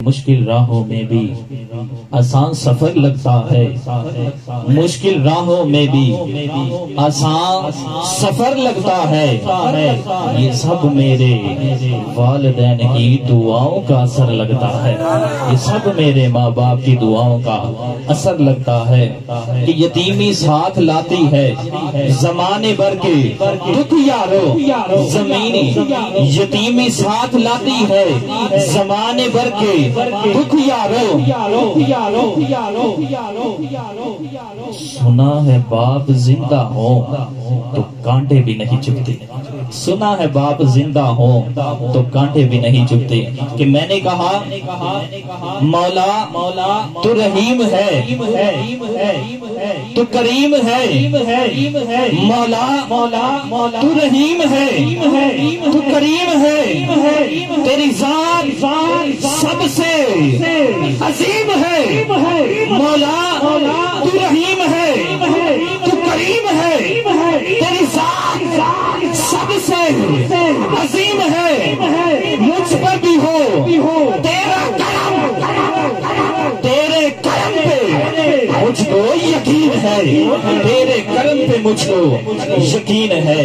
مشکل راہوں میں بھی آسان سفر لگتا ہے، مشکل راہوں میں بھی آسان سفر لگتا ہے، یہ سب میرے والدین کی دعاؤں کا اثر لگتا ہے، یہ سب میرے ماں باپ کی دعاؤں کا اثر لگتا ہے کہ یتیمی ساتھ لاتی ہے زمانے بھر کے دکھ یارو زمینی، یتیمی ساتھ لاتی ہے زمانے بھر کے دکھ یارو، سنا ہے باپ زندہ ہو تو کانٹے بھی نہیں چبھتے، سنا ہے باپ زندہ ہو تو کانٹے بھی نہیں چبھتے، کہ میں نے کہا مولا تو رحیم ہے تو کریم ہے، مولا تو رحیم ہے تو کریم ہے، تیری ذات سب سے عظیم ہے، مولا تو رحیم ہے تو کریم ہے، تیری ذات سب سے عظیم ہے، مجھ پر بھی ہو تیرا کرم، تیرے کرم پہ مجھ کو یقین ہے، تیرے کرم پہ مجھ کو یقین ہے۔